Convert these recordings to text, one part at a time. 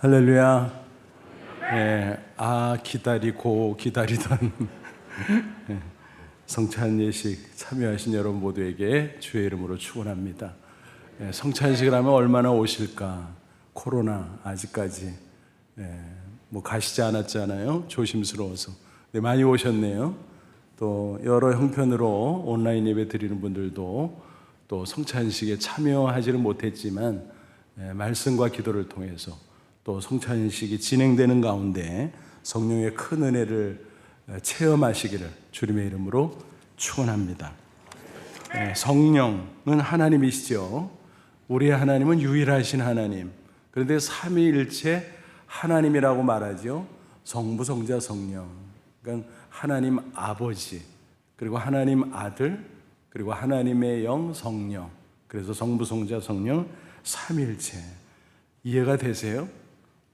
할렐루야. 기다리고 기다리던 성찬 예식 참여하신 여러분 모두에게 주의 이름으로 축원합니다. 성찬식을 하면 얼마나 오실까? 코로나 아직까지 가시지 않았잖아요. 조심스러워서. 많이 오셨네요. 또 여러 형편으로 온라인 예배 드리는 분들도 또 성찬식에 참여하지는 못했지만 말씀과 기도를 통해서 또 성찬식이 진행되는 가운데 성령의 큰 은혜를 체험하시기를 주님의 이름으로 축원합니다. 성령은 하나님이시죠. 우리의 하나님은 유일하신 하나님. 그런데 삼위일체 하나님이라고 말하죠. 성부, 성자, 성령. 그러니까 하나님 아버지, 그리고 하나님 아들, 그리고 하나님의 영 성령. 그래서 성부, 성자, 성령 삼위일체. 이해가 되세요?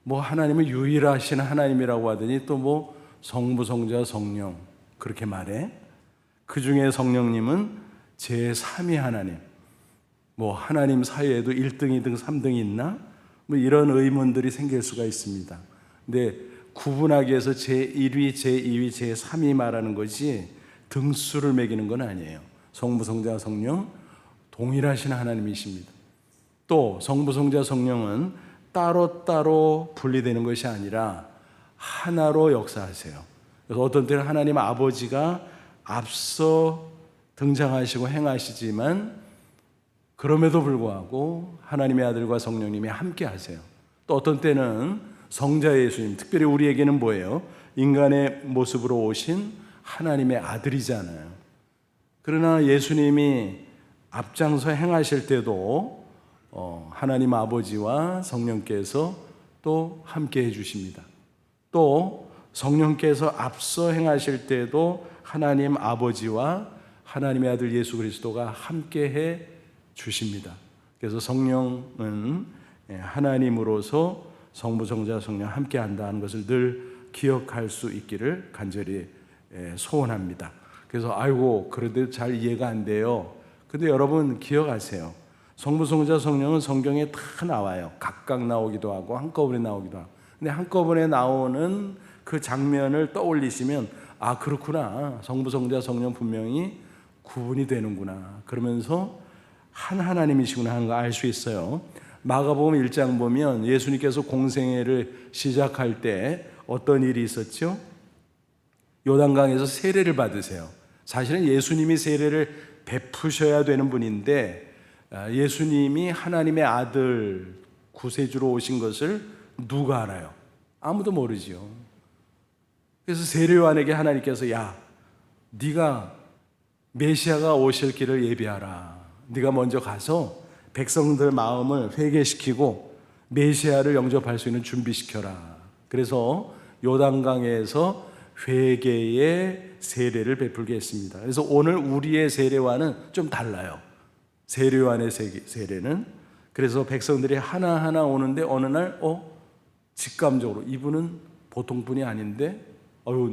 하나님은 유일하신 하나님이라고 하더니 또 성부, 성자, 성령 그렇게 말해. 그 중에 성령님은 제3위 하나님. 하나님 사이에도 1등, 2등, 3등이 있나? 이런 의문들이 생길 수가 있습니다. 근데 구분하기 위해서 제1위, 제2위, 제3위 말하는 것이 등수를 매기는 건 아니에요. 성부, 성자, 성령 동일하신 하나님이십니다. 또 성부, 성자, 성령은 따로따로 분리되는 것이 아니라 하나로 역사하세요. 그래서 어떤 때는 하나님 아버지가 앞서 등장하시고 행하시지만 그럼에도 불구하고 하나님의 아들과 성령님이 함께 하세요. 또 어떤 때는 성자 예수님, 특별히 우리에게는 뭐예요? 인간의 모습으로 오신 하나님의 아들이잖아요. 그러나 예수님이 앞장서 행하실 때도 하나님 아버지와 성령께서 또 함께 해주십니다. 또 성령께서 앞서 행하실 때도 하나님 아버지와 하나님의 아들 예수 그리스도가 함께 해 주십니다. 그래서 성령은 하나님으로서 성부, 성자, 성령 함께 한다는 것을 늘 기억할 수 있기를 간절히 소원합니다. 그래서 그런데 잘 이해가 안 돼요. 근데 여러분 기억하세요. 성부, 성자, 성령은 성경에 다 나와요. 각각 나오기도 하고 한꺼번에 나오기도 하고. 근데 한꺼번에 나오는 그 장면을 떠올리시면 그렇구나. 성부, 성자, 성령 분명히 구분이 되는구나. 그러면서 한 하나님이시구나 하는 거 알 수 있어요. 마가복음 1장 보면 예수님께서 공생애를 시작할 때 어떤 일이 있었죠? 요단강에서 세례를 받으세요. 사실은 예수님이 세례를 베푸셔야 되는 분인데 예수님이 하나님의 아들 구세주로 오신 것을 누가 알아요? 아무도 모르죠. 그래서 세례요한에게 하나님께서 네가 메시아가 오실 길을 예비하라. 네가 먼저 가서 백성들 마음을 회개시키고 메시아를 영접할 수 있는 준비시켜라. 그래서 요단강에서 회개의 세례를 베풀게 했습니다. 그래서 오늘 우리의 세례와는 좀 달라요. 세례요한의 세례는. 그래서 백성들이 하나하나 오는데 어느 날 직감적으로 이분은 보통 분이 아닌데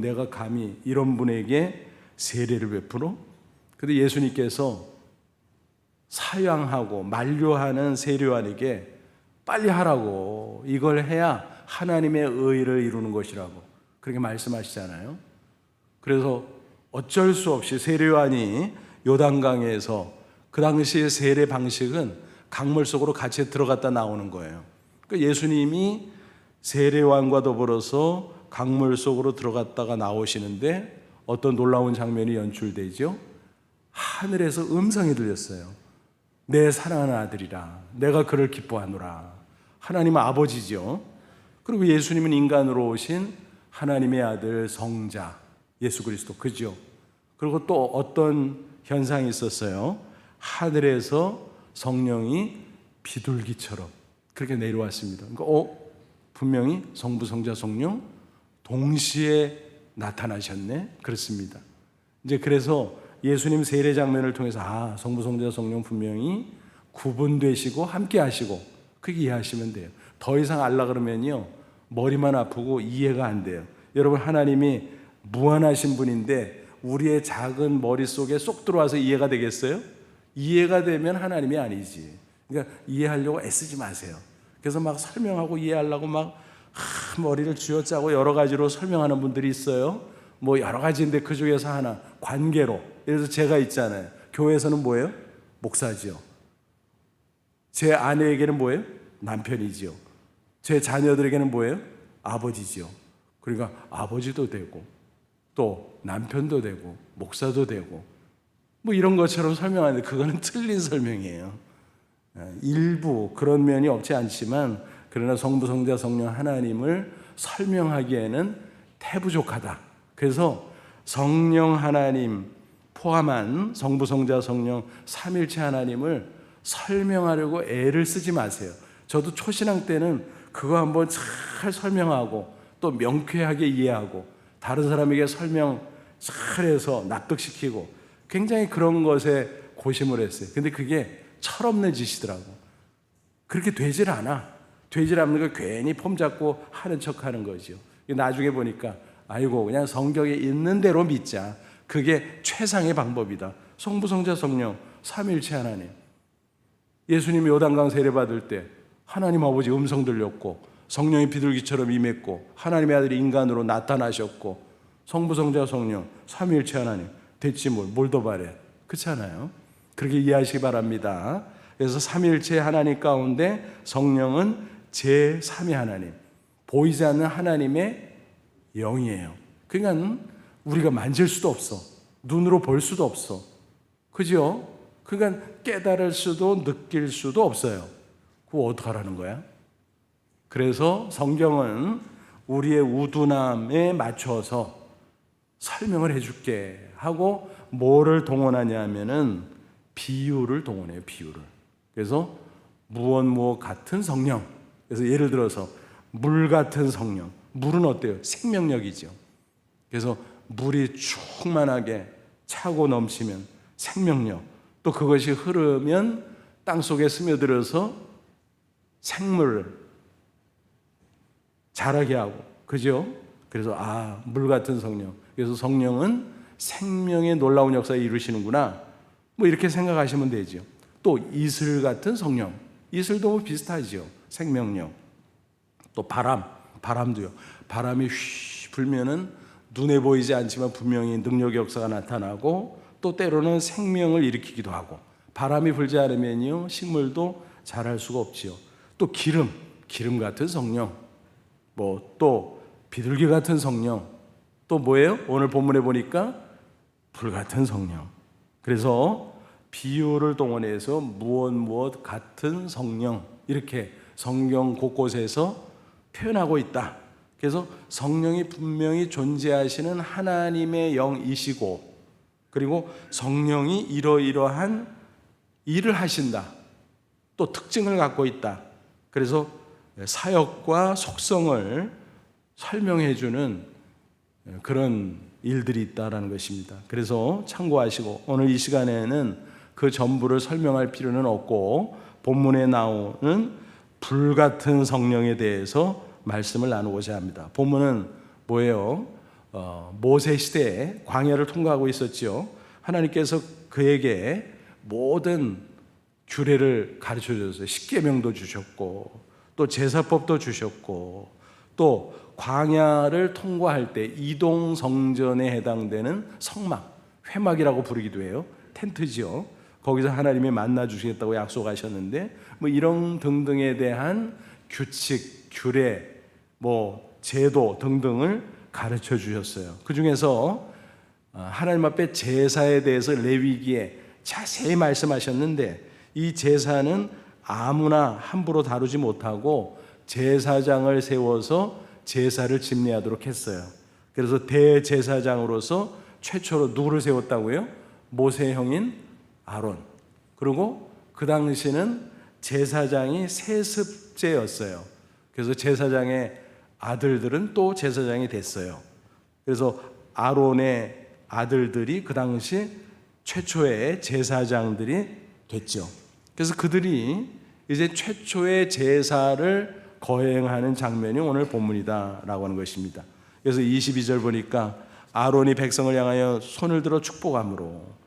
내가 감히 이런 분에게 세례를 베풀어? 근데 예수님께서 사양하고 만류하는 세례요한에게 빨리 하라고, 이걸 해야 하나님의 의를 이루는 것이라고 그렇게 말씀하시잖아요. 그래서 어쩔 수 없이 세례요한이 요단강에서, 그 당시의 세례 방식은 강물 속으로 같이 들어갔다 나오는 거예요. 그러니까 예수님이 세례요한과 더불어서 강물 속으로 들어갔다가 나오시는데 어떤 놀라운 장면이 연출되죠. 하늘에서 음성이 들렸어요. 내 사랑하는 아들이라, 내가 그를 기뻐하노라. 하나님은 아버지죠. 그리고 예수님은 인간으로 오신 하나님의 아들 성자 예수 그리스도, 그죠? 그리고 또 어떤 현상이 있었어요. 하늘에서 성령이 비둘기처럼 그렇게 내려왔습니다. 그러니까 분명히 성부, 성자, 성령 동시에 나타나셨네. 그렇습니다. 그래서 예수님 세례 장면을 통해서 성부, 성자, 성령 분명히 구분되시고 함께 하시고 그렇게 이해하시면 돼요. 더 이상 알라 그러면요 머리만 아프고 이해가 안 돼요. 여러분, 하나님이 무한하신 분인데 우리의 작은 머릿속에 쏙 들어와서 이해가 되겠어요? 이해가 되면 하나님이 아니지. 그러니까 이해하려고 애쓰지 마세요. 그래서 막 설명하고 이해하려고 막 머리를 쥐어짜고 여러 가지로 설명하는 분들이 있어요. 뭐 여러 가지인데 그 중에서 하나, 관계로. 그래서 제가 있잖아요. 교회에서는 뭐예요? 목사지요. 제 아내에게는 뭐예요? 남편이지요. 제 자녀들에게는 뭐예요? 아버지지요. 그러니까 아버지도 되고 또 남편도 되고 목사도 되고 뭐 이런 것처럼 설명하는데 그거는 틀린 설명이에요. 일부 그런 면이 없지 않지만 그러나 성부, 성자, 성령 하나님을 설명하기에는 태부족하다. 그래서 성령 하나님 포함한 성부, 성자, 성령 삼일체 하나님을 설명하려고 애를 쓰지 마세요. 저도 초신앙 때는 그거 한번 잘 설명하고 또 명쾌하게 이해하고 다른 사람에게 설명 잘해서 납득시키고 굉장히 그런 것에 고심을 했어요. 근데 그게 철없는 짓이더라고. 그렇게 되질 않아. 되질 않는 거 괜히 폼 잡고 하는 척 하는 거죠. 나중에 보니까 아이고 그냥 성경에 있는 대로 믿자. 그게 최상의 방법이다. 성부, 성자, 성령 삼일체 하나님. 예수님이 요단강 세례받을 때 하나님 아버지 음성 들렸고 성령이 비둘기처럼 임했고 하나님의 아들이 인간으로 나타나셨고 성부, 성자, 성령 삼일체 하나님 됐지 뭘 더 바래. 그렇잖아요. 그렇게 이해하시기 바랍니다. 그래서 삼일체 하나님 가운데 성령은 제3의 하나님, 보이지 않는 하나님의 영이에요. 그러니까 우리가 만질 수도 없어. 눈으로 볼 수도 없어. 그죠? 그러니까 깨달을 수도 느낄 수도 없어요. 그거 어떡하라는 거야? 그래서 성경은 우리의 우둔함에 맞춰서 설명을 해줄게 하고 뭐를 동원하냐 하면은 비유를 동원해요. 비유를. 그래서 무엇 같은 성령. 그래서 예를 들어서 물 같은 성령. 물은 어때요? 생명력이죠. 그래서 물이 충만하게 차고 넘치면 생명력, 또 그것이 흐르면 땅속에 스며들어서 생물을 자라게 하고, 그죠? 그래서 물 같은 성령. 그래서 성령은 생명의 놀라운 역사를 이루시는구나. 뭐 이렇게 생각하시면 되죠. 또 이슬 같은 성령. 이슬도 뭐 비슷하죠. 생명력. 또 바람도요. 바람이 휘 불면은 눈에 보이지 않지만 분명히 능력의 역사가 나타나고 또 때로는 생명을 일으키기도 하고 바람이 불지 않으면요 식물도 자랄 수가 없지요. 또 기름 같은 성령, 뭐 또 비둘기 같은 성령, 또 뭐예요? 오늘 본문에 보니까 불 같은 성령. 그래서 비유를 동원해서 무엇 같은 성령 이렇게 성경 곳곳에서 표현하고 있다. 그래서 성령이 분명히 존재하시는 하나님의 영이시고 그리고 성령이 이러이러한 일을 하신다. 또 특징을 갖고 있다. 그래서 사역과 속성을 설명해 주는 그런 일들이 있다라는 것입니다. 그래서 참고하시고 오늘 이 시간에는 그 전부를 설명할 필요는 없고 본문에 나오는 불같은 성령에 대해서 말씀을 나누고자 합니다. 본문은 뭐예요? 모세 시대에 광야를 통과하고 있었지요. 하나님께서 그에게 모든 규례를 가르쳐 주셨어요. 십계명도 주셨고 또 제사법도 주셨고 또 광야를 통과할 때 이동 성전에 해당되는 성막, 회막이라고 부르기도 해요. 텐트지요. 거기서 하나님이 만나 주시겠다고 약속하셨는데 뭐 이런 등등에 대한 규칙, 규례, 뭐 제도 등등을 가르쳐 주셨어요. 그 중에서 하나님 앞에 제사에 대해서 레위기에 자세히 말씀하셨는데 이 제사는 아무나 함부로 다루지 못하고 제사장을 세워서 제사를 집례하도록 했어요. 그래서 대제사장으로서 최초로 누구를 세웠다고요? 모세의 형인 아론. 그리고 그 당시는 제사장이 세습제였어요. 그래서 제사장의 아들들은 또 제사장이 됐어요. 그래서 아론의 아들들이 그 당시 최초의 제사장들이 됐죠. 그래서 그들이 이제 최초의 제사를 거행하는 장면이 오늘 본문이다라고 하는 것입니다. 그래서 22절 보니까 아론이 백성을 향하여 손을 들어 축복함으로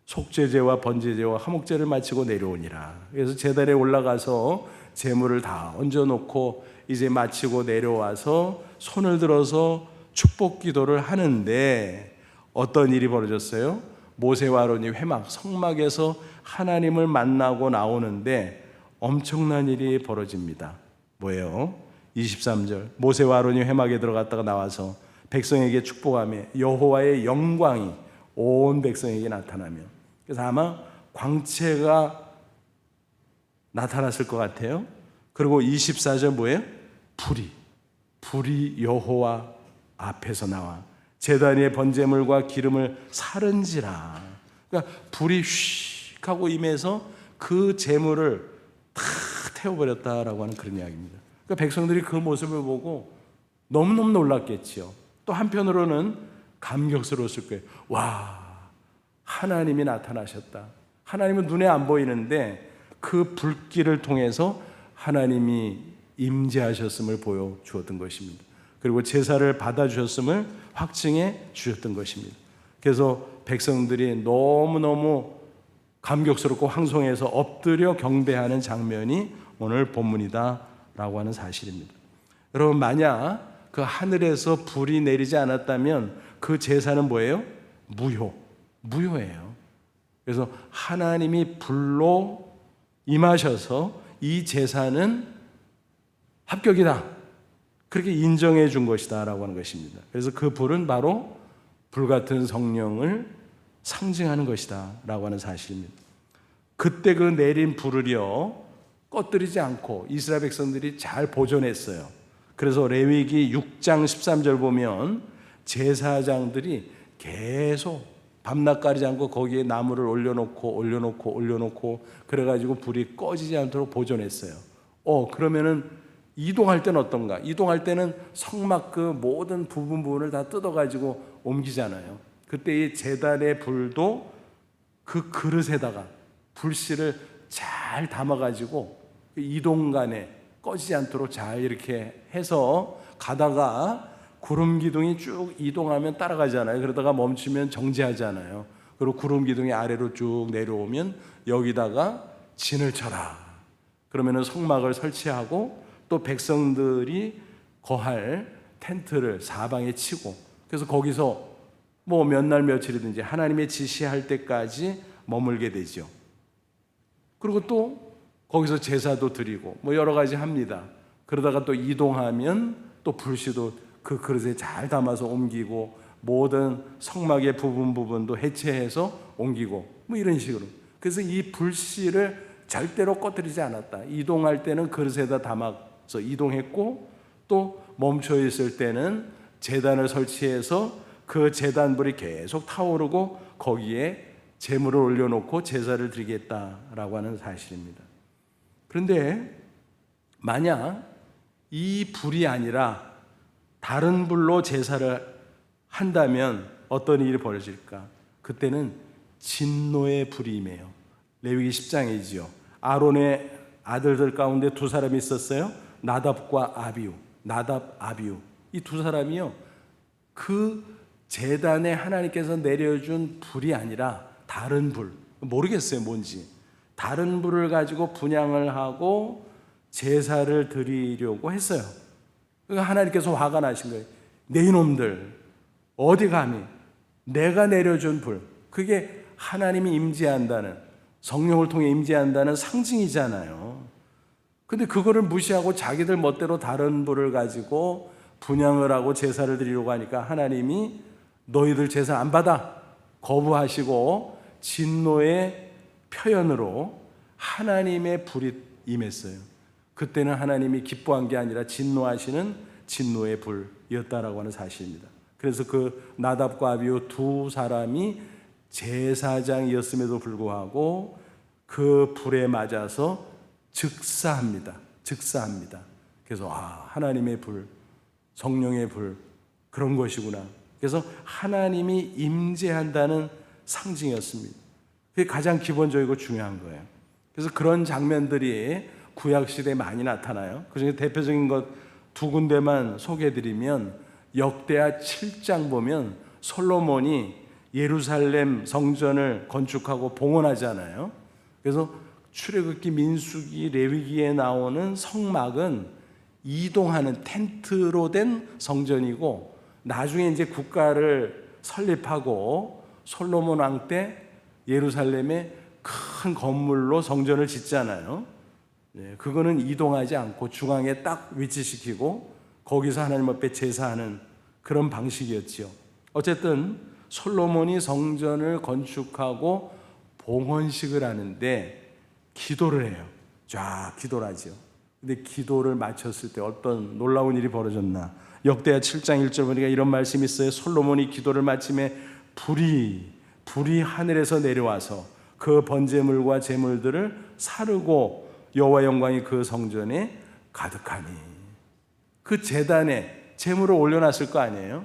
속죄제와 번제제와 화목제를 마치고 내려오니라. 그래서 제단에 올라가서 재물을 다 얹어놓고 이제 마치고 내려와서 손을 들어서 축복 기도를 하는데 어떤 일이 벌어졌어요? 모세와 아론이 회막, 성막에서 하나님을 만나고 나오는데 엄청난 일이 벌어집니다. 뭐예요? 23절, 모세와 아론이 회막에 들어갔다가 나와서 백성에게 축복하며 여호와의 영광이 온 백성에게 나타나며, 그래서 아마 광채가 나타났을 것 같아요. 그리고 24절 뭐예요? 불이 여호와 앞에서 나와 제단 위에 번제물과 기름을 사른지라. 그러니까 불이 휙 하고 임해서 그 제물을 다 태워버렸다라고 하는 그런 이야기입니다. 그러니까 백성들이 그 모습을 보고 너무너무 놀랐겠지요. 또 한편으로는 감격스러웠을 거예요. 와, 하나님이 나타나셨다. 하나님은 눈에 안 보이는데 그 불길을 통해서 하나님이 임재하셨음을 보여주었던 것입니다. 그리고 제사를 받아주셨음을 확증해 주셨던 것입니다. 그래서 백성들이 너무너무 감격스럽고 황송해서 엎드려 경배하는 장면이 오늘 본문이다라고 하는 사실입니다. 여러분, 만약 그 하늘에서 불이 내리지 않았다면 그 제사는 뭐예요? 무효예요. 그래서 하나님이 불로 임하셔서 이 제사는 합격이다, 그렇게 인정해 준 것이다 라고 하는 것입니다. 그래서 그 불은 바로 불같은 성령을 상징하는 것이다 라고 하는 사실입니다. 그때 그 내린 불을요 꺼뜨리지 않고 이스라엘 백성들이 잘 보존했어요. 그래서 레위기 6장 13절 보면 제사장들이 계속 밤낮 가리지 않고 거기에 나무를 올려놓고 그래가지고 불이 꺼지지 않도록 보존했어요. 그러면은 이동할 때는 어떤가? 이동할 때는 성막 그 모든 부분을 다 뜯어가지고 옮기잖아요. 그때 이 제단의 불도 그 그릇에다가 불씨를 잘 담아가지고 이동간에 꺼지지 않도록 잘 이렇게 해서 가다가 구름 기둥이 쭉 이동하면 따라가잖아요. 그러다가 멈추면 정지하잖아요. 그리고 구름 기둥이 아래로 쭉 내려오면 여기다가 진을 쳐라. 그러면은 성막을 설치하고 또 백성들이 거할 텐트를 사방에 치고, 그래서 거기서 뭐 몇 날 며칠이든지 하나님의 지시할 때까지 머물게 되죠. 그리고 또 거기서 제사도 드리고 뭐 여러 가지 합니다. 그러다가 또 이동하면 또 불씨도 그 그릇에 잘 담아서 옮기고 모든 성막의 부분도 해체해서 옮기고 뭐 이런 식으로. 그래서 이 불씨를 절대로 꺼뜨리지 않았다. 이동할 때는 그릇에다 담아서 이동했고 또 멈춰 있을 때는 제단을 설치해서 그 제단불이 계속 타오르고 거기에 제물을 올려놓고 제사를 드리겠다라고 하는 사실입니다. 그런데 만약 이 불이 아니라 다른 불로 제사를 한다면 어떤 일이 벌어질까? 그때는 진노의 불이 임해요. 레위기 10장이지요. 아론의 아들들 가운데 두 사람이 있었어요. 나답과 아비우. 이 두 사람이요, 그 제단에 하나님께서 내려준 불이 아니라 다른 불, 모르겠어요 뭔지, 다른 불을 가지고 분향을 하고 제사를 드리려고 했어요. 그러니까 하나님께서 화가 나신 거예요. 내 이놈들 어디 감히 내가 내려준 불, 그게 하나님이 임재한다는, 성령을 통해 임재한다는 상징이잖아요. 근데 그거를 무시하고 자기들 멋대로 다른 불을 가지고 분향을 하고 제사를 드리려고 하니까 하나님이 너희들 제사 안 받아 거부하시고 진노의 표현으로 하나님의 불이 임했어요. 그때는 하나님이 기뻐한 게 아니라 진노하시는 진노의 불이었다라고 하는 사실입니다. 그래서 그 나답과 아비후 두 사람이 제사장이었음에도 불구하고 그 불에 맞아서 즉사합니다. 그래서 하나님의 불, 성령의 불, 그런 것이구나. 그래서 하나님이 임재한다는 상징이었습니다. 그게 가장 기본적이고 중요한 거예요. 그래서 그런 장면들이 구약시대에 많이 나타나요. 그중에 대표적인 것 두 군데만 소개해드리면, 역대하 7장 보면 솔로몬이 예루살렘 성전을 건축하고 봉헌하잖아요. 그래서 출애굽기, 민수기, 레위기에 나오는 성막은 이동하는 텐트로 된 성전이고, 나중에 이제 국가를 설립하고 솔로몬 왕 때 예루살렘에 큰 건물로 성전을 짓잖아요. 그거는 이동하지 않고 중앙에 딱 위치시키고 거기서 하나님 앞에 제사하는 그런 방식이었지요. 어쨌든 솔로몬이 성전을 건축하고 봉헌식을 하는데 기도를 해요. 쫙 기도를 하죠. 근데 기도를 마쳤을 때 어떤 놀라운 일이 벌어졌나. 역대하 7장 1절 보니까 이런 말씀이 있어요. 솔로몬이 기도를 마침에 불이 하늘에서 내려와서 그 번제물과 제물들을 사르고 여호와 영광이 그 성전에 가득하니. 그 제단에 제물을 올려놨을 거 아니에요.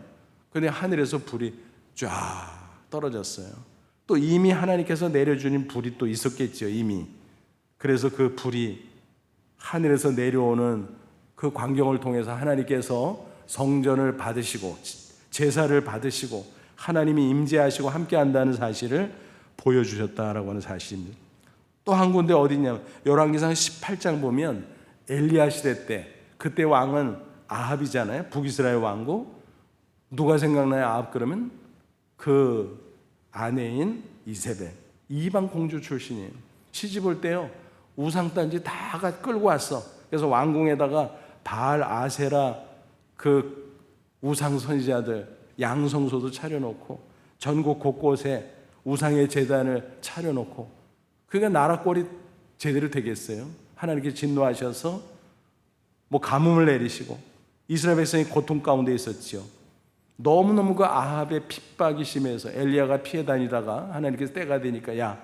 근데 하늘에서 불이 쫙 떨어졌어요. 또 이미 하나님께서 내려주는 불이 또 있었겠죠, 이미. 그래서 그 불이 하늘에서 내려오는 그 광경을 통해서 하나님께서 성전을 받으시고 제사를 받으시고 하나님이 임재하시고 함께한다는 사실을 보여주셨다라고 하는 사실입니다. 또 한 군데 어디냐면 열왕기상 18장 보면 엘리야 시대 때, 그때 왕은 아합이잖아요. 북이스라엘 왕국. 누가 생각나요? 아합 그러면 그 아내인 이세벨, 이방 공주 출신이에요. 시집 올 때요 우상단지 다 끌고 왔어. 그래서 왕궁에다가 바알, 아세라 그 우상 선지자들 양성소도 차려놓고 전국 곳곳에 우상의 제단을 차려놓고, 그러니까 나라 꼴이 제대로 되겠어요? 하나님께 진노하셔서 뭐 가뭄을 내리시고 이스라엘 백성이 고통 가운데 있었지요. 너무너무 그 아합의 핍박이 심해서 엘리야가 피해 다니다가 하나님께서 때가 되니까 야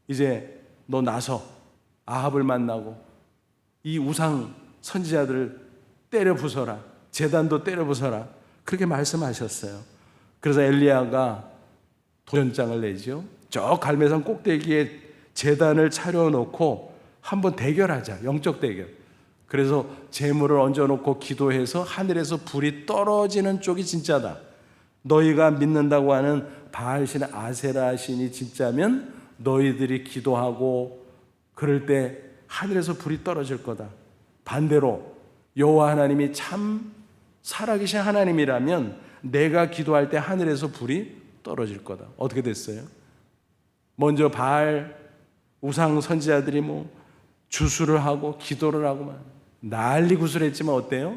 이제 너 나서 아합을 만나고 이 우상 선지자들을 때려 부숴라, 제단도 때려 부숴라, 그렇게 말씀하셨어요. 그래서 엘리야가 도전장을 내죠. 저 갈매산 꼭대기에 제단을 차려놓고 한번 대결하자, 영적 대결. 그래서 제물을 얹어놓고 기도해서 하늘에서 불이 떨어지는 쪽이 진짜다. 너희가 믿는다고 하는 바알신, 아세라 신이 진짜면 너희들이 기도하고 그럴 때 하늘에서 불이 떨어질 거다. 반대로 여호와 하나님이 참 살아계신 하나님이라면 내가 기도할 때 하늘에서 불이 떨어질 거다. 어떻게 됐어요? 먼저 바알 우상 선지자들이 뭐 주수를 하고 기도를 하고 난리 구슬했지만 어때요?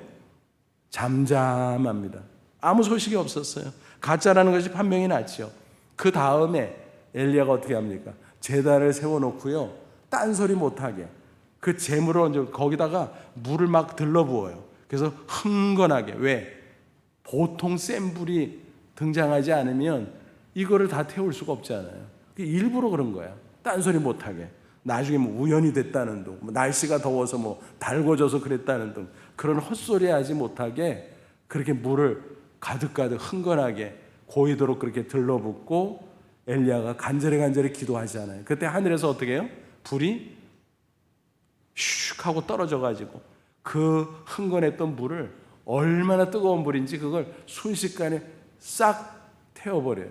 잠잠합니다. 아무 소식이 없었어요. 가짜라는 것이 판명이 났죠. 그 다음에 엘리야가 어떻게 합니까? 제단을 세워놓고요 딴소리 못하게 그 재물을 얹어 거기다가 물을 막 들러부어요. 그래서 흥건하게. 왜? 보통 센 불이 등장하지 않으면 이거를 다 태울 수가 없잖아요. 일부러 그런 거야. 딴소리 못하게. 나중에 뭐 우연이 됐다는 둥, 뭐 날씨가 더워서 뭐 달궈져서 그랬다는 둥, 그런 헛소리 하지 못하게 그렇게 물을 가득가득 흥건하게 고이도록 그렇게 들러붓고 엘리야가 간절히 기도하잖아요. 그때 하늘에서 어떻게 해요? 불이 슉 하고 떨어져가지고 그 흥건했던 물을, 얼마나 뜨거운 불인지 그걸 순식간에 싹 태워버려요.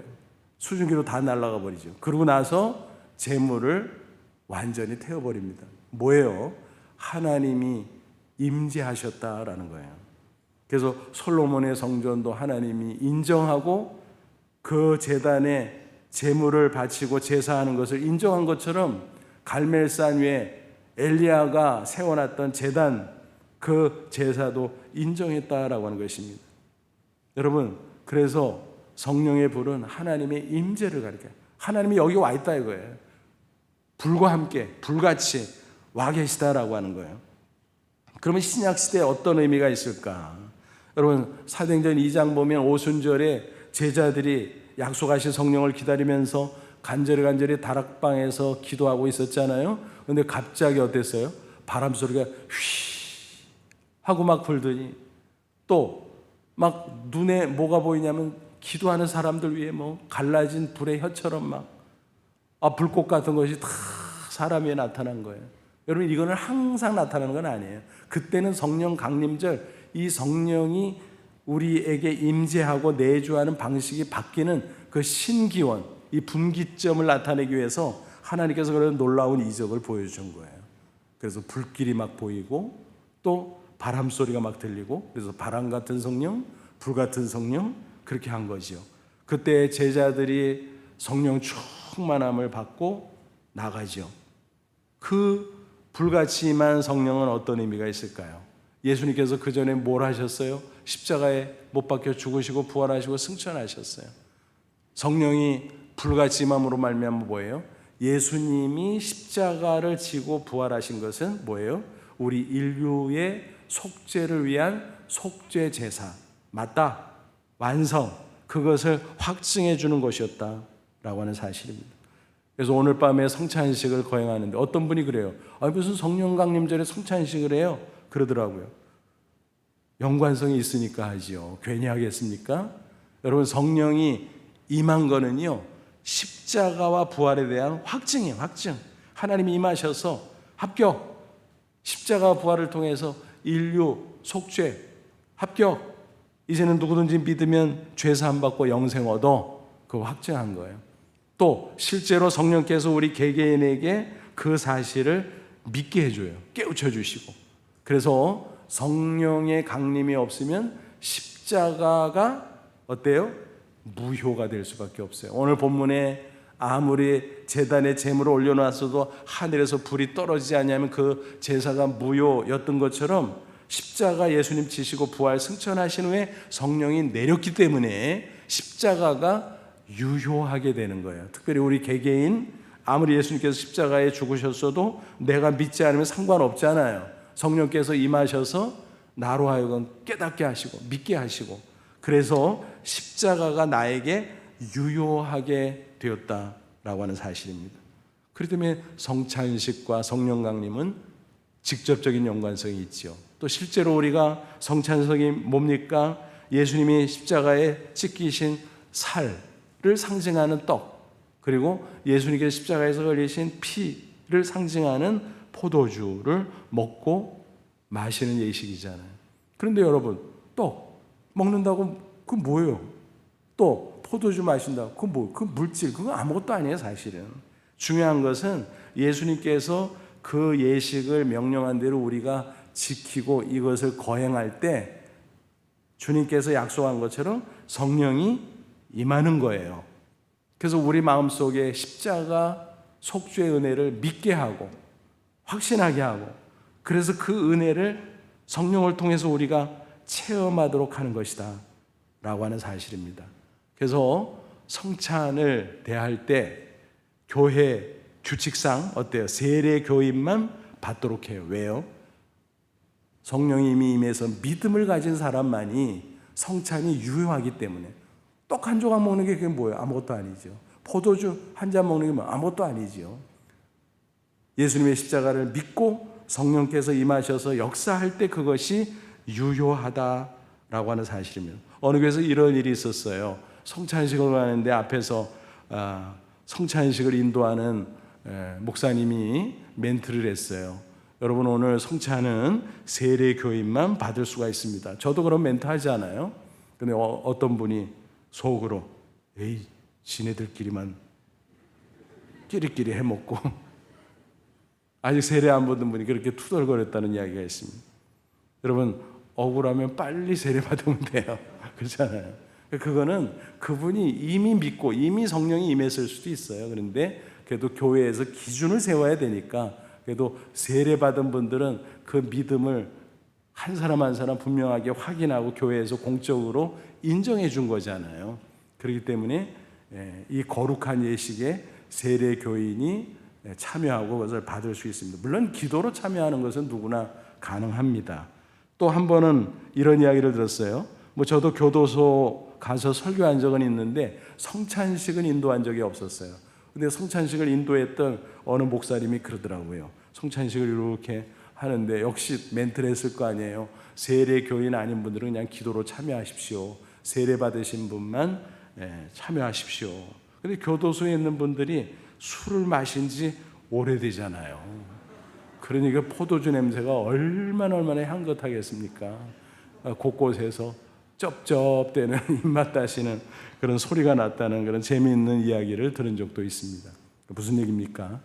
수증기로 다 날아가 버리죠. 그러고 나서 재물을 완전히 태워버립니다. 뭐예요? 하나님이 임재하셨다라는 거예요. 그래서 솔로몬의 성전도 하나님이 인정하고 그 제단에 제물을 바치고 제사하는 것을 인정한 것처럼 갈멜산 위에 엘리야가 세워놨던 제단, 그 제사도 인정했다라고 하는 것입니다. 여러분, 그래서 성령의 불은 하나님의 임재를 가리켜요. 하나님이 여기 와 있다 이거예요. 불과 함께 불같이 와 계시다라고 하는 거예요. 그러면 신약시대에 어떤 의미가 있을까? 여러분, 사도행전 2장 보면 오순절에 제자들이 약속하신 성령을 기다리면서 간절히 다락방에서 기도하고 있었잖아요. 그런데 갑자기 어땠어요? 바람 소리가 휘 하고 막 불더니 또 막 눈에 뭐가 보이냐면 기도하는 사람들 위에 뭐 갈라진 불의 혀처럼 막 불꽃 같은 것이 다 사람 위에 나타난 거예요. 여러분, 이거는 항상 나타나는 건 아니에요. 그때는 성령 강림절, 이 성령이 우리에게 임재하고 내주하는 방식이 바뀌는 그 신기원, 이 분기점을 나타내기 위해서 하나님께서 그런 놀라운 이적을 보여준 거예요. 그래서 불길이 막 보이고 또 바람 소리가 막 들리고, 그래서 바람 같은 성령, 불 같은 성령, 그렇게 한 거지요. 그때 제자들이 성령 충만함을 받고 나가죠. 그 불같이 임한 성령은 어떤 의미가 있을까요? 예수님께서 그 전에 뭘 하셨어요? 십자가에 못 박혀 죽으시고 부활하시고 승천하셨어요. 성령이 불같이 임함으로 말미암아 뭐예요? 예수님이 십자가를 지고 부활하신 것은 뭐예요? 우리 인류의 속죄를 위한 속죄 제사. 맞다. 완성. 그것을 확증해 주는 것이었다라고 하는 사실입니다. 그래서 오늘 밤에 성찬식을 거행하는데 어떤 분이 그래요. 무슨 성령 강림절에 성찬식을 해요? 그러더라고요. 연관성이 있으니까 하지요. 괜히 하겠습니까? 여러분, 성령이 임한 거는요, 십자가와 부활에 대한 확증이에요. 확증. 하나님이 임하셔서 합격. 십자가와 부활을 통해서 인류 속죄 합격. 이제는 누구든지 믿으면 죄 사함 받고 영생 얻어. 그거 확증한 거예요. 또 실제로 성령께서 우리 개개인에게 그 사실을 믿게 해줘요. 깨우쳐 주시고. 그래서 성령의 강림이 없으면 십자가가 어때요? 무효가 될 수밖에 없어요. 오늘 본문에 아무리 제단에 제물을 올려놨어도 하늘에서 불이 떨어지지 않으면 그 제사가 무효였던 것처럼 십자가 예수님 지시고 부활 승천하신 후에 성령이 내렸기 때문에 십자가가 유효하게 되는 거예요. 특별히 우리 개개인, 아무리 예수님께서 십자가에 죽으셨어도 내가 믿지 않으면 상관없잖아요. 성령께서 임하셔서 나로 하여금 깨닫게 하시고 믿게 하시고, 그래서 십자가가 나에게 유효하게 되었다라고 하는 사실입니다. 그렇기 때문에 성찬식과 성령 강림은 직접적인 연관성이 있죠. 또 실제로 우리가 성찬식이 뭡니까? 예수님이 십자가에 찢기신 살을 상징하는 떡, 그리고 예수님께서 십자가에서 흘리신 피를 상징하는 포도주를 먹고 마시는 예식이잖아요. 그런데 여러분, 떡 먹는다고 그 뭐예요? 또 포도주 마신다고 그 뭐? 그 물질, 그거 아무것도 아니에요. 사실은 중요한 것은 예수님께서 그 예식을 명령한 대로 우리가 지키고 이것을 거행할 때 주님께서 약속한 것처럼 성령이 임하는 거예요. 그래서 우리 마음속에 십자가 속죄의 은혜를 믿게 하고 확신하게 하고, 그래서 그 은혜를 성령을 통해서 우리가 체험하도록 하는 것이다 라고 하는 사실입니다. 그래서 성찬을 대할 때 교회 규칙상 어때요? 세례 교인만 받도록 해요. 왜요? 성령이 이미 임해서 믿음을 가진 사람만이 성찬이 유효하기 때문에. 떡 한 조각 먹는 게 그게 뭐예요? 아무것도 아니죠. 포도주 한 잔 먹는 게 뭐 아무것도 아니죠. 예수님의 십자가를 믿고 성령께서 임하셔서 역사할 때 그것이 유효하다라고 하는 사실입니다. 어느 교회에서 이런 일이 있었어요. 성찬식을 하는데 앞에서 성찬식을 인도하는 목사님이 멘트를 했어요. 여러분, 오늘 성찬은 세례 교인만 받을 수가 있습니다. 저도 그런 멘트 하지 않아요? 근데 어떤 분이 속으로 에이, 지네들끼리만 끼리끼리 해먹고 아직 세례 안 받은 분이 그렇게 투덜거렸다는 이야기가 있습니다. 여러분, 억울하면 빨리 세례 받으면 돼요. 그렇잖아요. 그거는 그분이 이미 믿고 이미 성령이 임했을 수도 있어요. 그런데 그래도 교회에서 기준을 세워야 되니까, 그래도 세례 받은 분들은 그 믿음을 한 사람 한 사람 분명하게 확인하고 교회에서 공적으로 인정해 준 거잖아요. 그렇기 때문에 이 거룩한 예식에 세례 교인이 참여하고 그것을 받을 수 있습니다. 물론 기도로 참여하는 것은 누구나 가능합니다. 또 한 번은 이런 이야기를 들었어요. 저도 교도소 가서 설교한 적은 있는데 성찬식은 인도한 적이 없었어요. 근데 성찬식을 인도했던 어느 목사님이 그러더라고요. 성찬식을 이렇게 하는데 역시 멘트를 했을 거 아니에요. 세례 교인 아닌 분들은 그냥 기도로 참여하십시오. 세례 받으신 분만 참여하십시오. 근데 교도소에 있는 분들이 술을 마신 지 오래되잖아요. 그러니까 포도주 냄새가 얼마나 향긋하겠습니까? 곳곳에서 쩝쩝대는 입맛 다시는 그런 소리가 났다는 그런 재미있는 이야기를 들은 적도 있습니다. 무슨 얘기입니까?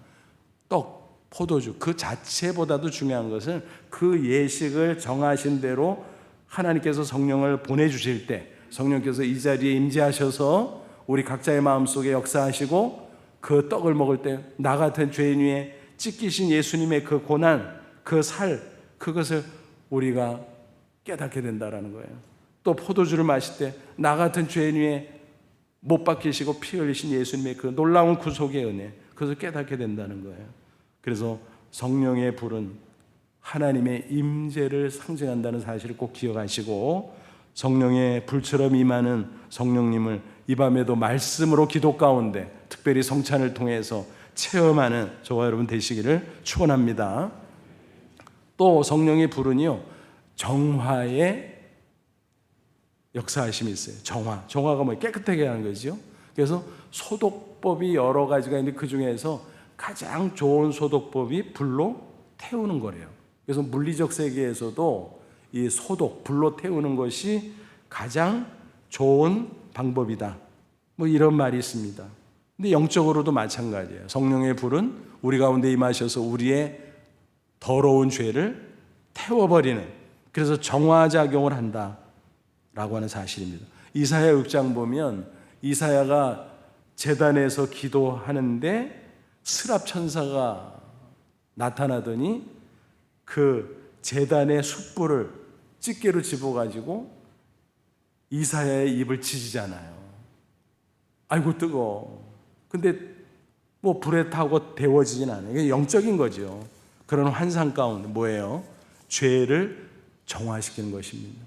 떡, 포도주 그 자체보다도 중요한 것은 그 예식을 정하신 대로 하나님께서 성령을 보내주실 때 성령께서 이 자리에 임재하셔서 우리 각자의 마음속에 역사하시고 그 떡을 먹을 때 나 같은 죄인 위에 찢기신 예수님의 그 고난, 그 살, 그것을 우리가 깨닫게 된다는 거예요. 또 포도주를 마실 때 나 같은 죄인 위에 못 박히시고 피 흘리신 예수님의 그 놀라운 구속의 은혜, 그것을 깨닫게 된다는 거예요. 그래서 성령의 불은 하나님의 임재를 상징한다는 사실을 꼭 기억하시고 성령의 불처럼 임하는 성령님을 이 밤에도 말씀으로 기도 가운데 특별히 성찬을 통해서 체험하는 저와 여러분 되시기를 축원합니다. 또 성령의 불은요, 정화의 역사하심이 있어요. 정화가 뭐 깨끗하게 하는 거죠. 그래서 소독법이 여러 가지가 있는데 그 중에서 가장 좋은 소독법이 불로 태우는 거래요. 그래서 물리적 세계에서도 이 소독, 불로 태우는 것이 가장 좋은 방법이다. 뭐 이런 말이 있습니다. 근데 영적으로도 마찬가지예요. 성령의 불은 우리 가운데 임하셔서 우리의 더러운 죄를 태워버리는, 그래서 정화작용을 한다라고 하는 사실입니다. 이사야 6장 보면 이사야가 제단에서 기도하는데 스랍 천사가 나타나더니 그 제단의 숯불을 집게로 집어가지고 이사야의 입을 찢으잖아요. 아이고 뜨거워. 근데 뭐 불에 타고 데워지진 않아요. 이게 영적인 거죠. 그런 환상 가운데 뭐예요? 죄를 정화시키는 것입니다.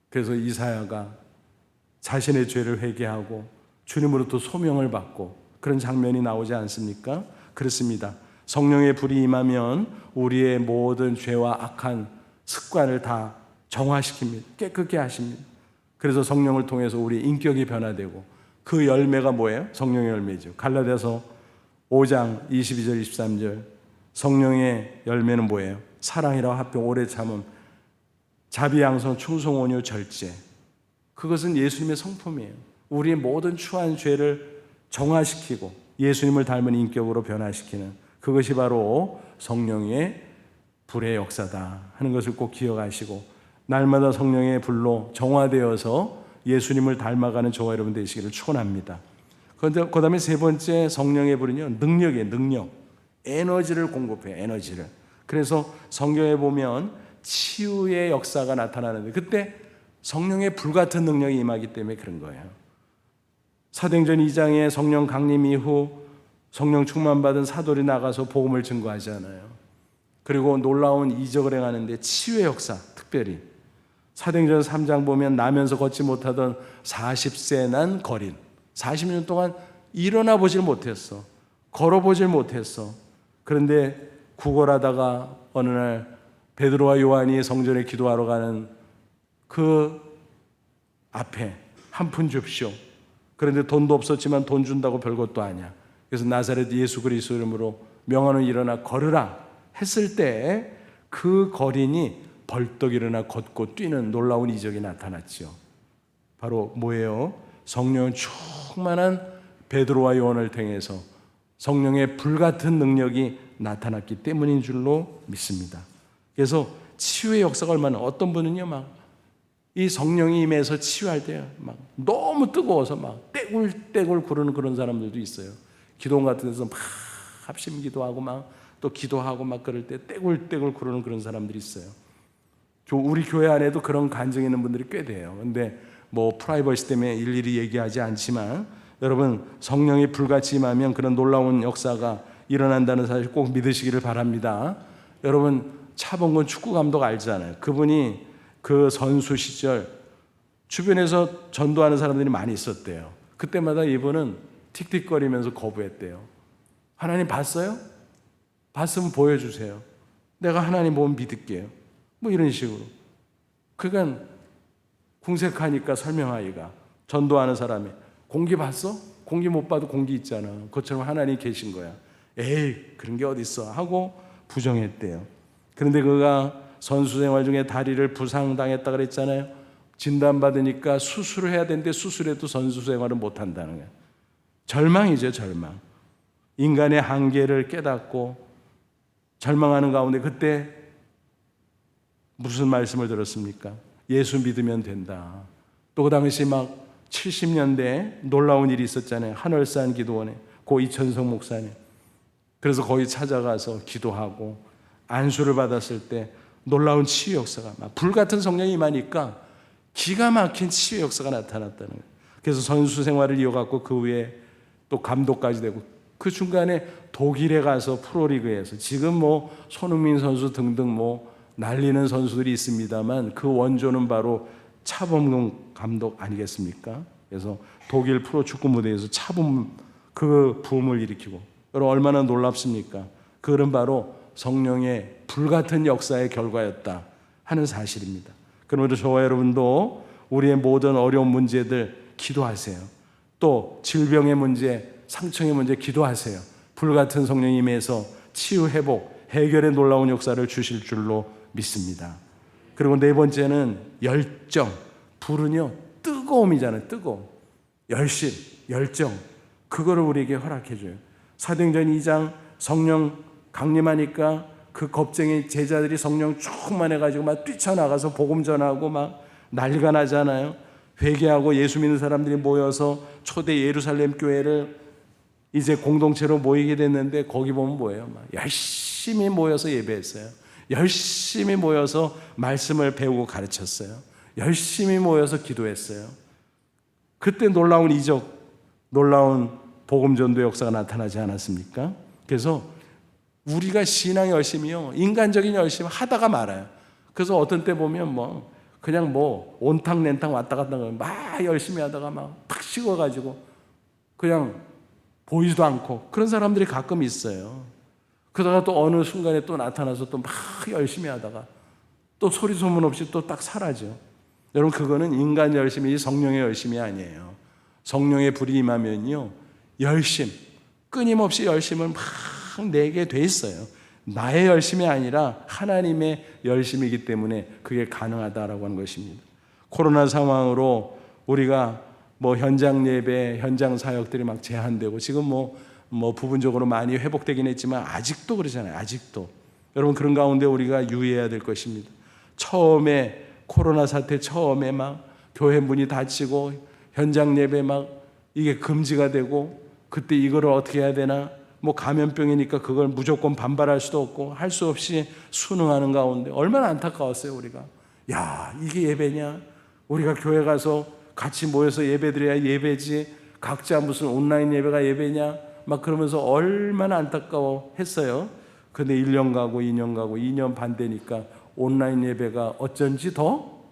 그래서 이사야가 자신의 죄를 회개하고 주님으로부터 소명을 받고 그런 장면이 나오지 않습니까? 그렇습니다. 성령의 불이 임하면 우리의 모든 죄와 악한 습관을 다 정화시킵니다. 깨끗게 하십니다. 그래서 성령을 통해서 우리 인격이 변화되고 그 열매가 뭐예요? 성령의 열매죠. 갈라디아서 5장 22절 23절 성령의 열매는 뭐예요? 사랑이라 화평 오래 참음 자비 양선 충성 온유 절제. 그것은 예수님의 성품이에요. 우리의 모든 추한 죄를 정화시키고 예수님을 닮은 인격으로 변화시키는 그것이 바로 성령의 불의 역사다 하는 것을 꼭 기억하시고 날마다 성령의 불로 정화되어서 예수님을 닮아가는 저와 여러분 되시기를 축원합니다. 그 다음에 세 번째 성령의 불은요, 능력이에요. 능력. 에너지를 공급해요. 에너지를. 그래서 성경에 보면 치유의 역사가 나타나는데 그때 성령의 불같은 능력이 임하기 때문에 그런 거예요. 사도행전 2장에 성령 강림 이후 성령 충만받은 사도들이 나가서 복음을 증거하잖아요. 그리고 놀라운 이적을 행하는데 치유의 역사 특별히 사도행전 3장 보면 나면서 걷지 못하던 40세 난 거린 40년 동안 일어나 보질 못했어. 걸어보질 못했어. 그런데 구걸하다가 어느 날 베드로와 요한이 성전에 기도하러 가는 그 앞에 한 푼 줍시오. 그런데 돈도 없었지만 돈 준다고 별것도 아니야. 그래서 나사렛 예수 그리스도 이름으로 명하노니 일어나 걸으라 했을 때 그 거린이 벌떡 일어나 걷고 뛰는 놀라운 이적이 나타났죠. 바로 뭐예요? 성령 충만한 베드로와 요한을 통해서 성령의 불같은 능력이 나타났기 때문인 줄로 믿습니다. 그래서 치유의 역사가 얼마나 어떤 분은요 막 이 성령이 임해서 치유할 때 막 너무 뜨거워서 막 떼굴떼굴 구르는 그런 사람들도 있어요. 기도원 같은 데서 막 합심 기도하고 막 또 기도하고 막 그럴 때 떼굴떼굴 구르는 그런 사람들이 있어요. 우리 교회 안에도 그런 간증이 있는 분들이 꽤 돼요. 근데 뭐 프라이버시 때문에 일일이 얘기하지 않지만 여러분 성령이 불같이 임하면 그런 놀라운 역사가 일어난다는 사실 꼭 믿으시기를 바랍니다. 여러분 차범근 축구 감독 알잖아요. 그분이 그 선수 시절 주변에서 전도하는 사람들이 많이 있었대요. 그때마다 이분은 틱틱거리면서 거부했대요. 하나님 봤어요? 봤으면 보여주세요. 내가 하나님 보면 믿을게요. 뭐 이런 식으로. 그러니까 궁색하니까 설명하기가 전도하는 사람이 공기 봤어? 공기 못 봐도 공기 있잖아. 그것처럼 하나님이 계신 거야. 에이 그런 게 어딨어 하고 부정했대요. 그런데 그가 선수 생활 중에 다리를 부상당했다 그랬잖아요. 진단받으니까 수술을 해야 되는데 수술해도 선수 생활을 못 한다는 거예요. 절망이죠, 절망. 인간의 한계를 깨닫고 절망하는 가운데 그때 무슨 말씀을 들었습니까? 예수 믿으면 된다. 또 그 당시 막 70년대에 놀라운 일이 있었잖아요. 한월산 기도원에 고 이천성 목사님. 그래서 거기 찾아가서 기도하고 안수를 받았을 때 놀라운 치유 역사가 막 불같은 성령이 임하니까 기가 막힌 치유 역사가 나타났다는 거예요. 그래서 선수 생활을 이어갔고 그 후에 또 감독까지 되고 그 중간에 독일에 가서 프로리그에서 지금 뭐 손흥민 선수 등등 뭐 날리는 선수들이 있습니다만 그 원조는 바로 차범근 감독 아니겠습니까? 그래서 독일 프로축구 무대에서 차범 그 붐을 일으키고 여러분 얼마나 놀랍습니까? 그것은 바로 성령의 불같은 역사의 결과였다 하는 사실입니다. 그러므로 저와 여러분도 우리의 모든 어려운 문제들 기도하세요. 또 질병의 문제, 상처의 문제 기도하세요. 불같은 성령이 임해서 치유, 회복, 해결의 놀라운 역사를 주실 줄로 믿습니다. 그리고 네 번째는 열정. 불은요 뜨거움이잖아요. 뜨거움, 열심, 열정. 그거를 우리에게 허락해 줘요. 사도행전 2장 성령 강림하니까 그 겁쟁이 제자들이 성령 충만해가지고 막 뛰쳐나가서 복음 전하고 막 난리가 나잖아요. 회개하고 예수 믿는 사람들이 모여서 초대 예루살렘 교회를 이제 공동체로 모이게 됐는데 거기 보면 뭐예요? 막 열심히 모여서 예배했어요. 열심히 모여서 말씀을 배우고 가르쳤어요. 열심히 모여서 기도했어요. 그때 놀라운 이적, 놀라운 복음전도 역사가 나타나지 않았습니까? 그래서 우리가 신앙 열심히요, 인간적인 열심 하다가 말아요. 그래서 어떤 때 보면 뭐 그냥 뭐 온탕 낸탕 왔다 갔다 막 열심히 하다가 막 팍 식어가지고 그냥 보이지도 않고 그런 사람들이 가끔 있어요. 그러다가 또 어느 순간에 또 나타나서 또 막 열심히 하다가 또 소리 소문 없이 또 딱 사라져. 여러분 그거는 인간 열심이지 성령의 열심이 아니에요. 성령의 불이 임하면요 열심, 끊임없이 열심을 막 내게 돼 있어요. 나의 열심이 아니라 하나님의 열심이기 때문에 그게 가능하다라고 하는 것입니다. 코로나 상황으로 우리가 뭐 현장 예배, 현장 사역들이 막 제한되고 지금 뭐 부분적으로 많이 회복되긴 했지만 아직도 그러잖아요. 아직도. 여러분 그런 가운데 우리가 유의해야 될 것입니다. 처음에 코로나 사태 처음에 막 교회 문이 닫히고 현장 예배 막 이게 금지가 되고 그때 이거를 어떻게 해야 되나? 뭐 감염병이니까 그걸 무조건 반발할 수도 없고 할 수 없이 순응하는 가운데 얼마나 안타까웠어요 우리가. 야 이게 예배냐? 우리가 교회 가서 같이 모여서 예배드려야 예배지 각자 무슨 온라인 예배가 예배냐? 막 그러면서 얼마나 안타까워 했어요. 근데 1년 가고 2년 가고 2년 반 되니까 온라인 예배가 어쩐지 더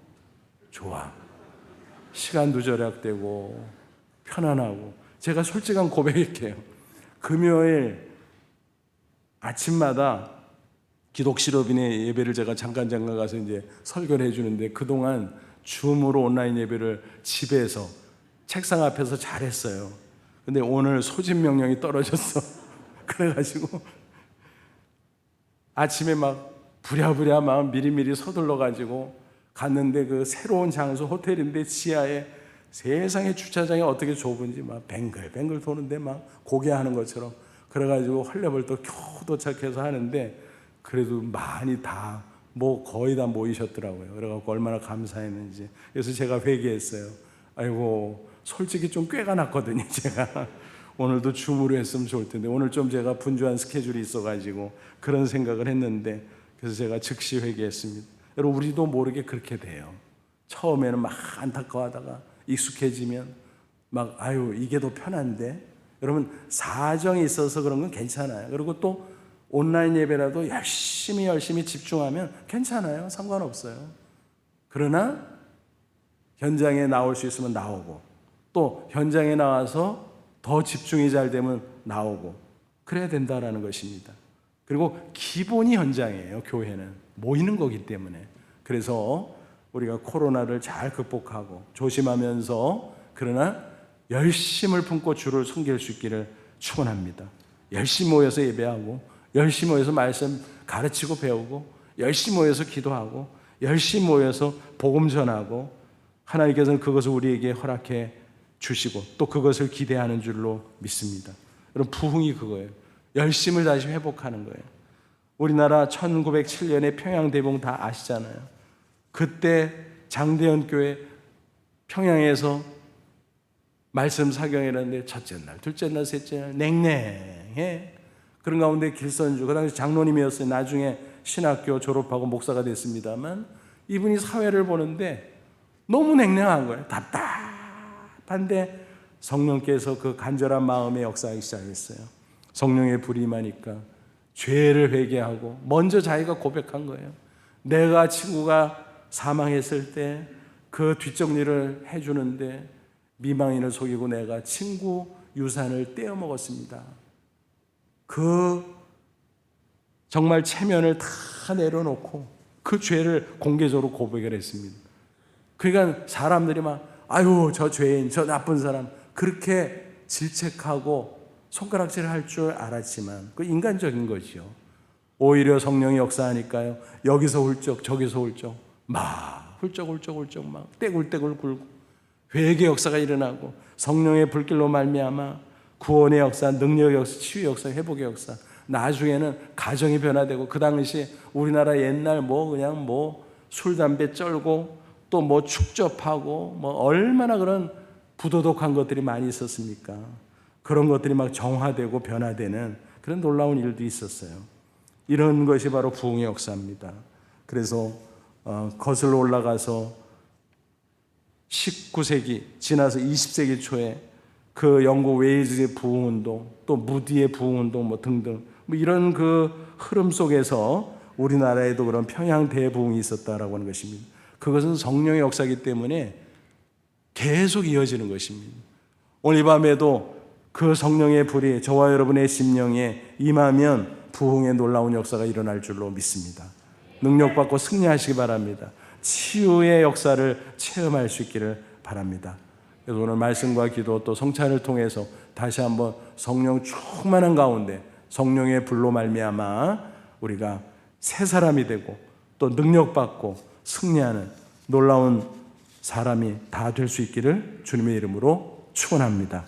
좋아. 시간도 절약되고 편안하고. 제가 솔직한 고백할게요. 금요일 아침마다 기독실업인의 예배를 제가 잠깐 가서 이제 설교를 해주는데 그동안 줌으로 온라인 예배를 집에서 책상 앞에서 잘했어요. 근데 오늘 소집 명령이 떨어졌어. 그래가지고 아침에 막 부랴부랴 막 미리미리 서둘러가지고 갔는데 그 새로운 장소 호텔인데 지하에 세상에 주차장이 어떻게 좁은지 막 뱅글뱅글 도는데 막 고개 하는 것처럼 그래가지고 헐레벌떡 겨우 도착해서 하는데 그래도 많이 다 뭐 거의 다 모이셨더라고요. 그래갖고 얼마나 감사했는지. 그래서 제가 회개했어요. 아이고 솔직히 좀 꾀가 났거든요. 제가 오늘도 줌으로 했으면 좋을 텐데 오늘 좀 제가 분주한 스케줄이 있어가지고 그런 생각을 했는데 그래서 제가 즉시 회개했습니다. 여러분 우리도 모르게 그렇게 돼요. 처음에는 막 안타까워하다가 익숙해지면 막 아유 이게 더 편한데 여러분 사정이 있어서 그런 건 괜찮아요. 그리고 또 온라인 예배라도 열심히 집중하면 괜찮아요. 상관없어요. 그러나 현장에 나올 수 있으면 나오고 또 현장에 나와서 더 집중이 잘 되면 나오고 그래야 된다라는 것입니다. 그리고 기본이 현장이에요. 교회는 모이는 거기 때문에. 그래서 우리가 코로나를 잘 극복하고 조심하면서 그러나 열심을 품고 주를 섬길 수 있기를 축원합니다. 열심히 모여서 예배하고 열심히 모여서 말씀 가르치고 배우고 열심히 모여서 기도하고 열심히 모여서 복음 전하고 하나님께서는 그것을 우리에게 허락해 주시고 또 그것을 기대하는 줄로 믿습니다. 그런 부흥이 그거예요. 열심을 다시 회복하는 거예요. 우리나라 1907년에 평양대봉 다 아시잖아요. 그때 장대현 교회 평양에서 말씀 사경이라는데 첫째 날, 둘째 날, 셋째 날 냉랭해. 그런 가운데 길선주, 그 당시 장로님이었어요. 나중에 신학교 졸업하고 목사가 됐습니다만 이분이 사회를 보는데 너무 냉랭한 거예요. 답답한데 성령께서 그 간절한 마음에 역사하기 시작했어요. 성령의 불이 임하니까 죄를 회개하고 먼저 자기가 고백한 거예요. 내가 친구가 사망했을 때 그 뒷정리를 해주는데 미망인을 속이고 내가 친구 유산을 떼어 먹었습니다. 그 정말 체면을 다 내려놓고 그 죄를 공개적으로 고백을 했습니다. 그러니까 사람들이 막 아유 저 죄인, 저 나쁜 사람 그렇게 질책하고 손가락질 할 줄 알았지만 그 인간적인 거죠. 오히려 성령이 역사하니까요. 여기서 훌쩍 저기서 훌쩍 막 훌쩍 막 떼굴떼굴 굴고 회개 역사가 일어나고 성령의 불길로 말미암아 구원의 역사, 능력의 역사, 치유의 역사, 회복의 역사. 나중에는 가정이 변화되고 그 당시 우리나라 옛날 그냥 술 담배 쩔고 또 축접하고 얼마나 그런 부도덕한 것들이 많이 있었습니까? 그런 것들이 막 정화되고 변화되는 그런 놀라운 일도 있었어요. 이런 것이 바로 부흥의 역사입니다. 그래서 거슬러 올라가서 19세기 지나서 20세기 초에 그 영국 웨일즈의 부흥운동, 또 무디의 부흥운동 등등 이런 그 흐름 속에서 우리나라에도 그런 평양 대부흥이 있었다라고 하는 것입니다. 그것은 성령의 역사이기 때문에 계속 이어지는 것입니다. 오늘 이 밤에도 그 성령의 불이 저와 여러분의 심령에 임하면 부흥의 놀라운 역사가 일어날 줄로 믿습니다. 능력받고 승리하시기 바랍니다. 치유의 역사를 체험할 수 있기를 바랍니다. 그래서 오늘 말씀과 기도 또 성찬을 통해서 다시 한번 성령 충만한 가운데 성령의 불로 말미암아 우리가 새 사람이 되고 또 능력받고 승리하는 놀라운 사람이 다 될 수 있기를 주님의 이름으로 축원합니다.